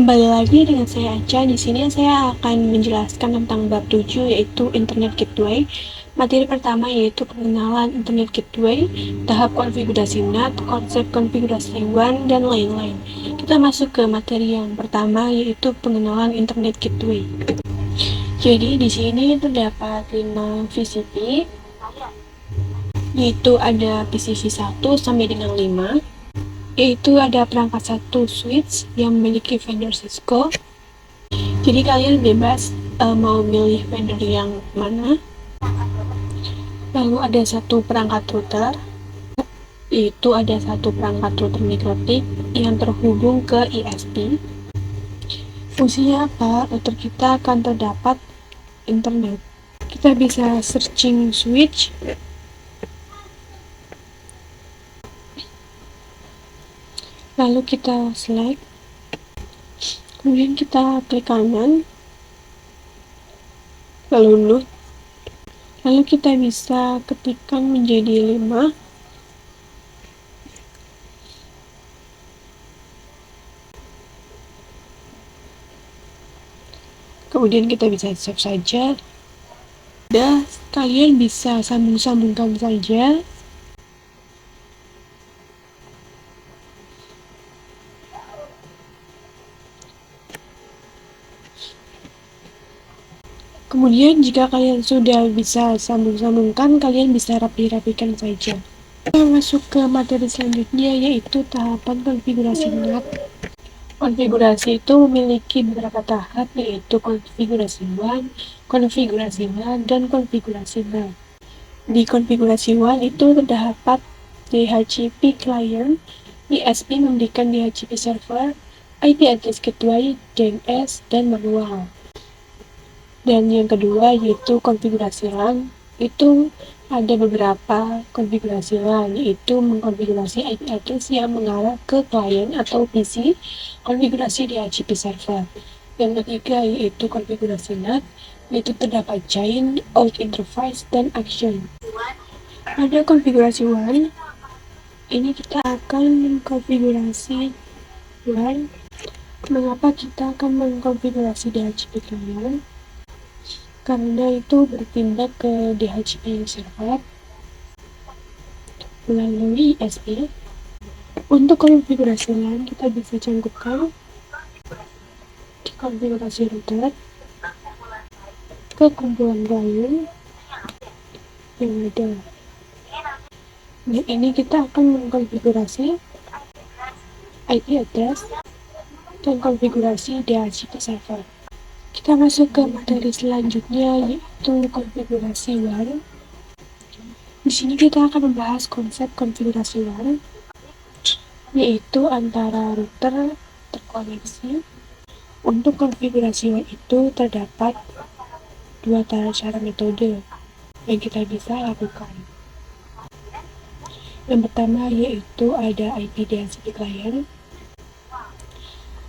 Kembali lagi dengan saya Aca. Di sini saya akan menjelaskan tentang bab 7 yaitu Internet Gateway. Materi pertama yaitu pengenalan Internet Gateway, tahap konfigurasi NAT, konsep konfigurasi WAN, dan lain-lain. Kita masuk ke materi yang pertama yaitu pengenalan Internet Gateway. Jadi di sini terdapat 5 VCP, yaitu ada PCV 1 sampai dengan 5, yaitu ada perangkat satu switch yang memiliki vendor Cisco. Jadi kalian bebas mau milih vendor yang mana. Lalu ada satu perangkat router, yaitu ada satu perangkat router mikrotik yang terhubung ke ISP. Fungsinya apa? Router kita akan terdapat internet. Kita bisa searching switch, lalu kita select, kemudian kita klik kanan, lalu load, lalu kita bisa ketikkan menjadi 5, kemudian kita bisa save saja. Kalian bisa sambung-sambungkan saja. Kemudian jika kalian sudah bisa sambung-sambungkan, kalian bisa rapi-rapikan saja. Kita masuk ke materi selanjutnya yaitu tahapan konfigurasi NAT. Konfigurasi itu memiliki beberapa tahap yaitu konfigurasi WAN, konfigurasi LAN, dan konfigurasi NAT. Di konfigurasi WAN itu terdapat DHCP client, ISP memberikan DHCP server, IP address gateway, DNS, dan manual. Dan yang kedua yaitu konfigurasi LAN. Itu ada beberapa konfigurasi LAN, yaitu mengkonfigurasi IP address yang mengarah ke klien atau PC, konfigurasi DHCP server. Yang ketiga yaitu konfigurasi NAT, yaitu terdapat giant, out interface, dan action. Pada konfigurasi WAN, ini kita akan mengkonfigurasi WAN. Mengapa kita akan mengkonfigurasi DHCP client? Karena itu bertindak ke DHCP server melalui ISP. Untuk konfigurasi LAN kita bisa cangkupkan di konfigurasi router ke kumpulan klien yang ada. Di ini kita akan mengkonfigurasi IP address dan konfigurasi DHCP server. Kita masuk ke materi selanjutnya yaitu konfigurasi WAN. Di sini kita akan membahas konsep konfigurasi WAN, yaitu antara router terkoneksi. Untuk konfigurasi WAN itu terdapat dua cara metode yang kita bisa lakukan. Yang pertama yaitu ada IP DHCP client.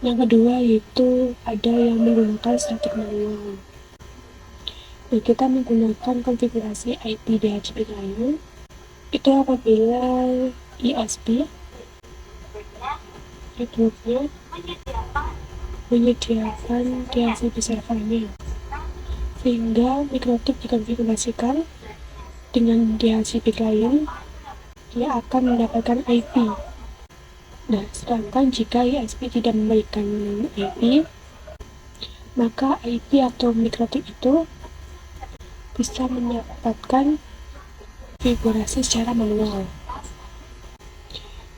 Yang kedua yaitu ada yang menggunakan static manual. Dan kita menggunakan konfigurasi IP DHCP client itu apabila ISP networknya menyediakan DHCP servernya, sehingga mikrotik dikonfigurasikan dengan DHCP client, dia akan mendapatkan IP. Nah, sedangkan jika ISP tidak memberikan IP, maka IP atau mikrotik itu bisa mendapatkan konfigurasi secara manual.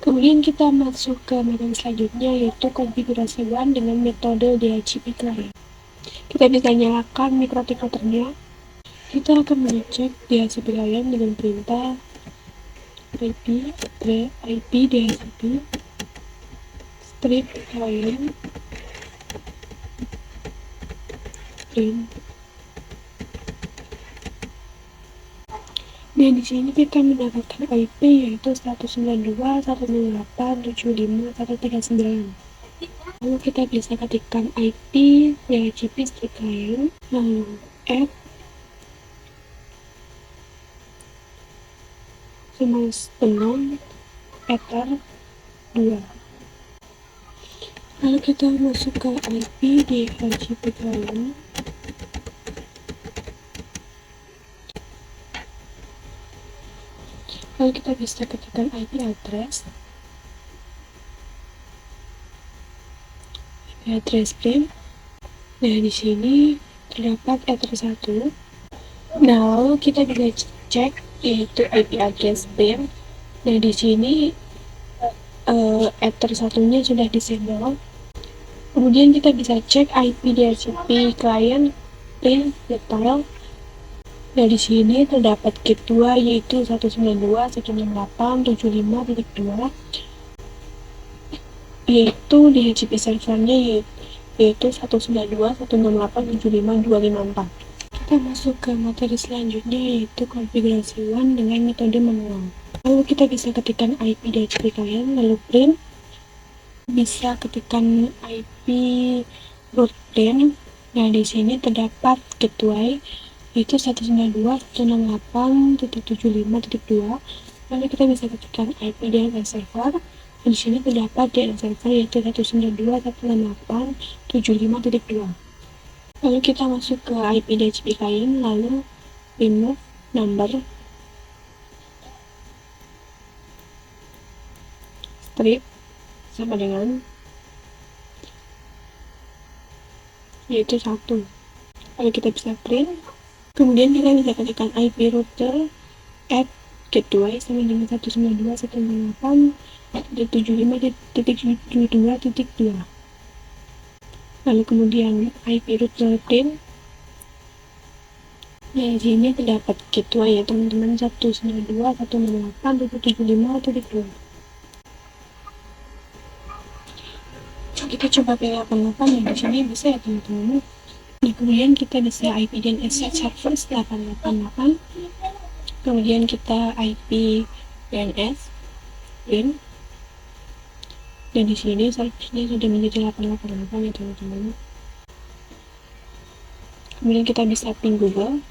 Kemudian kita masuk ke materi selanjutnya yaitu konfigurasi WAN dengan metode DHCP client. Kita bisa nyalakan mikrotik routernya. Kita akan mengecek DHCP client dengan perintah IP DHCP strip client print. Dan di sini kita mendapatkan IP yaitu 192.168.75.139. Lalu kita bisa ketikkan IP DHCP strip client, lalu add dengan ether 2. Lalu kita masuk ke IP di RGB client. Lalu kita bisa ketikkan IP address print. Nah, di sini terdapat ether 1. Nah, lalu kita bisa cek yaitu IP address print. Nah, di sini ether satunya sudah disable. Kemudian kita bisa cek IP DHCP client print detail. Nah, di sini terdapat gate 2 yaitu 192.168.75.2, yaitu DHCP servernya yaitu 192.168.75.254. Kita masuk ke materi selanjutnya yaitu konfigurasi WAN dengan metode manual. Lalu kita bisa ketikkan IP DHCP client, lalu print, bisa ketikkan IP root print. Nah, di sini terdapat gateway yaitu 192.168.75.2. Lalu kita bisa ketikkan IP DNS server. Di sini terdapat DNS server yaitu 192.168.75.2. Lalu kita masuk ke IP DHCP client, lalu remove number strip sama dengan yaitu 1. Lalu kita bisa print. Kemudian kita bisa ketikkan IP router at gateway sama dengan 192.168.75.72.2. Lalu kemudian IP router print. Nah, di sini terdapat gateway ya teman-teman, 192.168.75.2. Kita coba pilih 88 ya, di sini bisa ya teman-teman. Nah, kemudian kita bisa IP DNS servers 888. Kemudian kita IP DNS print. Dan di sini servernya sudah menjadi 888 ya teman-teman. Kemudian kita bisa ping Google.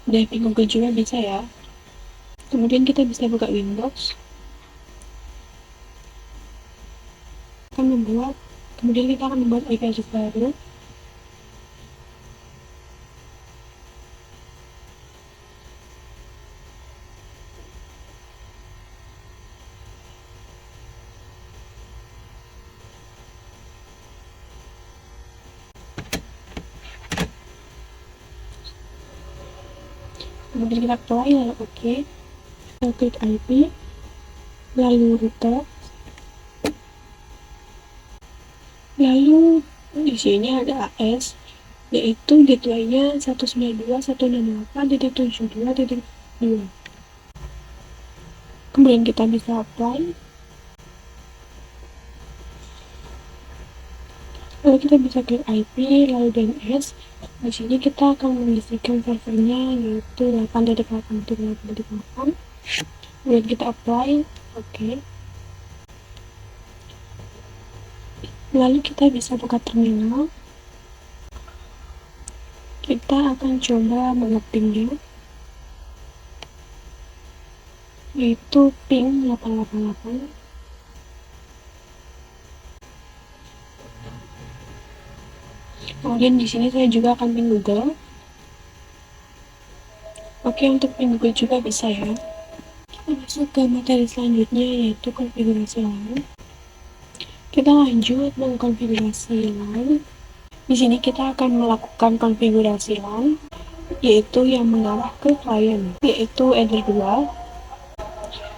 Dan ping Google juga bisa ya. Kemudian kita bisa buka Windows. Kemudian kita akan membuat IP address baru. Kemudian kita apply, lalu OK. Kita klik IP, lalu router. Lalu di sini ada AS, yaitu gateway-nya 192.168.72.2. Kemudian kita bisa apply. Lalu kita bisa klik IP, lalu DNS. Di sini kita akan mengisikan servernya yaitu 8.8.8.8. Kemudian kita apply, OK. Lalu kita bisa buka terminal. Kita akan coba mengepingnya, yaitu ping 888. Kemudian di sini saya juga akan ping Google. Oke, untuk ping Google juga bisa ya. Kita masuk ke materi selanjutnya yaitu konfigurasi LAN. Kita lanjut mengkonfigurasi LAN. Di sini kita akan melakukan konfigurasi LAN, yaitu yang mengarah ke klien, yaitu Ether 2.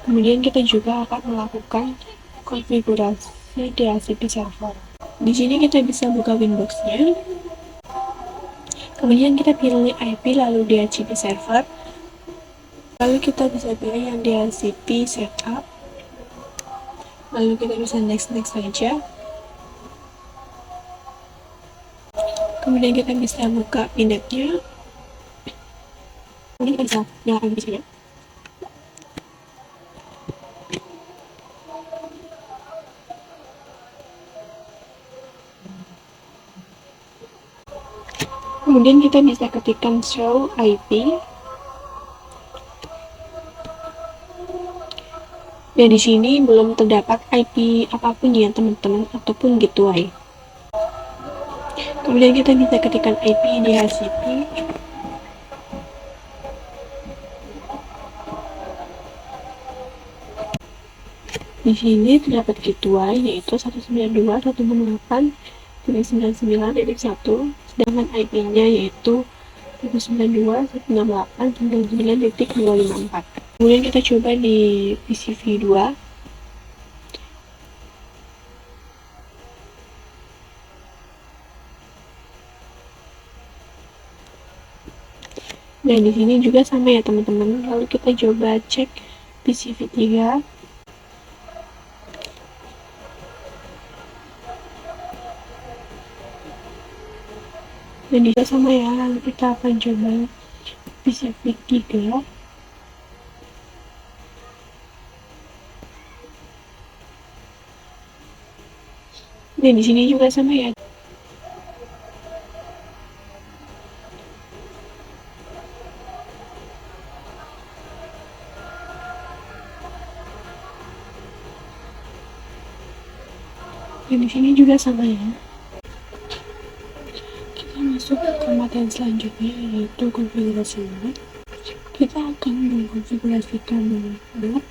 Kemudian kita juga akan melakukan konfigurasi DHCP server. Di sini kita bisa buka Windows-nya. Kemudian kita pilih IP lalu DHCP server. Lalu kita bisa pilih yang DHCP setup. Lalu kita bisa next saja. Kemudian kita bisa buka pinetnya. Kemudian kita bisa nyalakan PC-nya. Kemudian kita bisa ketikkan show IP. Dan di sini belum terdapat IP apapun ya teman-teman, ataupun gateway. Kemudian kita bisa ketikkan IP di DHCP. Di sini terdapat gateway yaitu 192.168.99.1, sedangkan IP-nya yaitu 192.168.99.254. Kemudian kita coba di PCV2. Nah, di sini juga sama ya teman-teman. Lalu kita coba cek PCV3. Dan juga sama ya, lalu kita akan coba PCV3. Dan di sini juga sama ya. Dan di sini juga sama ya. Kita masuk ke materi selanjutnya yaitu konfigurasi NAT. Kita akan mengkonfigurasikan NAT.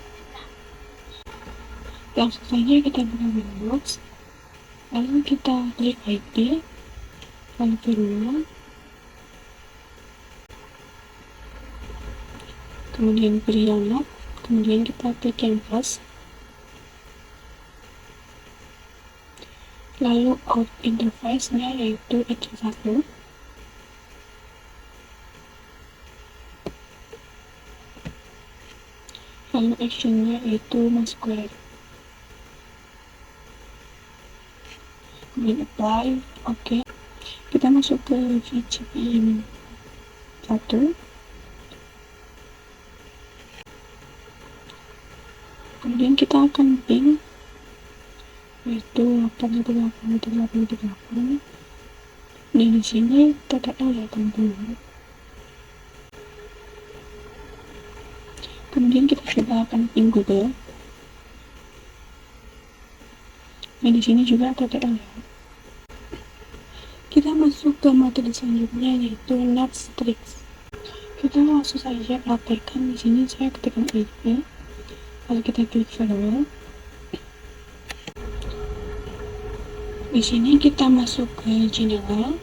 Langsung saja kita buka Windows. Lalu kita klik IP, lalu firmware, kemudian pilih download, kemudian kita klik yang plus, lalu out interface-nya yaitu H1, lalu action-nya yaitu masuk kemudian apply, oke. Kita masuk ke VCPM 1, kemudian kita akan ping yaitu 8.8.8.8. Dan di sini TTL ya teman-teman. Kemudian kita coba akan ping Google. Dan di sini juga TTL ya. Kita masuk ke materi selanjutnya yaitu NetStrix. Kita langsung saja praktekkan. Di sini saya ketikkan IP, lalu kita klik firmware. Di sini kita masuk ke general,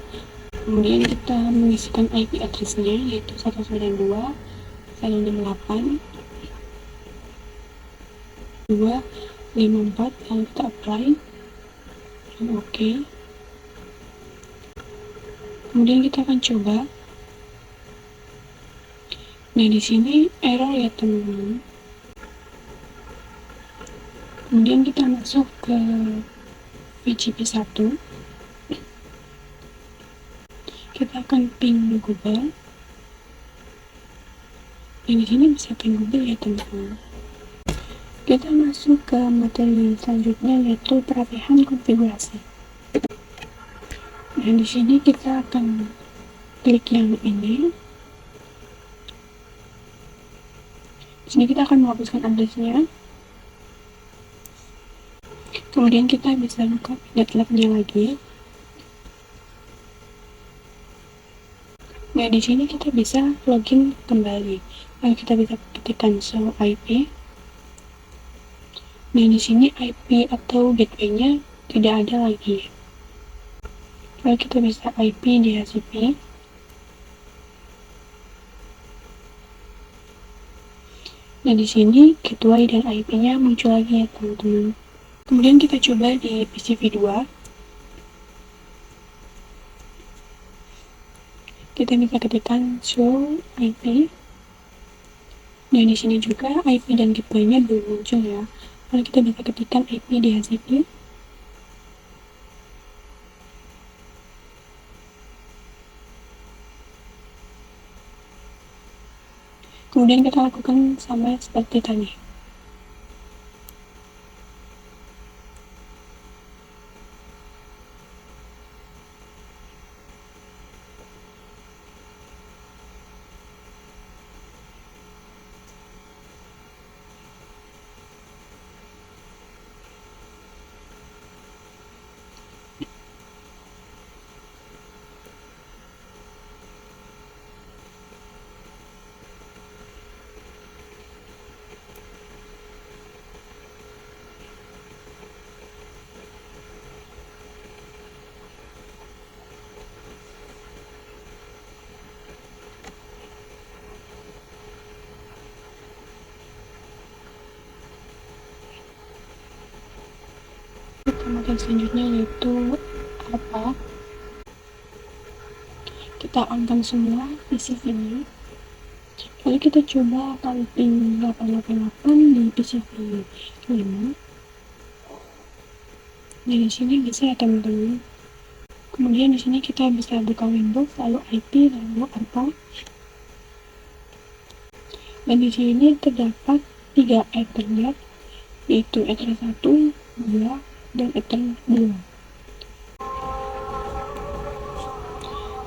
kemudian kita mengisikan IP address-nya yaitu 192.168.254, lalu kita apply, lalu oke. Kemudian kita akan coba. Nah, di sini error ya teman-teman. Kemudian kita masuk ke VCP1. Kita akan ping Google. Dan di sini bisa ping Google ya teman-teman. Kita masuk ke materi selanjutnya yaitu perapihan konfigurasi. Nah, di sini kita akan klik yang ini. Di sini kita akan menghapuskan address-nya. Kemudian kita bisa buka netlab-nya lagi. Nah, di sini kita bisa login kembali. Lalu kita bisa ketikkan show IP. Nah, di sini IP atau gateway-nya tidak ada lagi. Lalu kita bisa IP di DHCP. Nah, di sini gateway dan IP-nya muncul lagi ya teman-teman. Kemudian kita coba di PCV2. Kita bisa ketikkan show IP. Nah, di sini juga IP dan gateway-nya belum muncul ya. Lalu kita bisa ketikkan IP di DHCP. Kemudian kita lakukan sama seperti tadi. ke materi selanjutnya, yaitu apa. Kita on-kan semua PCV ini, lalu kita coba kali pin 888 di PCV 5. Dari sini bisa ya teman-teman. Kemudian di sini kita bisa buka Windows, lalu IP, lalu apa. Dan di sini terdapat 3 Ethernet, yaitu Ethernet 1, 2, dan Ethernet 2.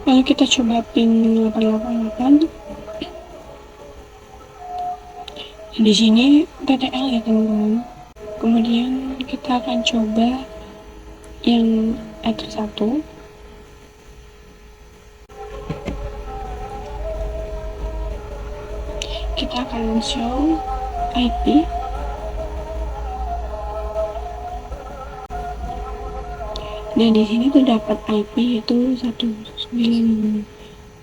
Lalu kita coba pin 888. Di sini TTL ya teman-teman. Kemudian kita akan coba yang Ethernet 1. Kita akan show IP. Dan di sini terdapat IP yaitu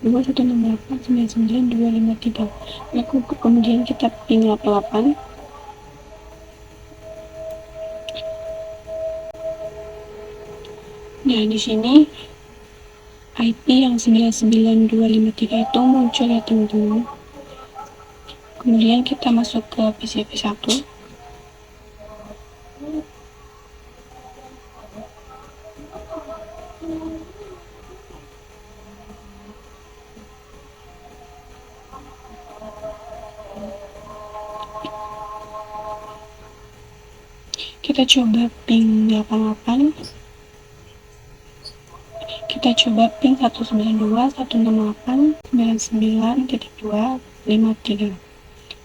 192.168.99.253. Lalu kemudian kita ping 88. Nah, di sini IP yang 99253 itu muncul ya teman-teman. Kemudian kita masuk ke PCV 1. Kita coba ping 88. Kita coba ping 192.168.99.253.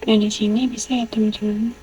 Nah, di sini bisa ya teman-teman.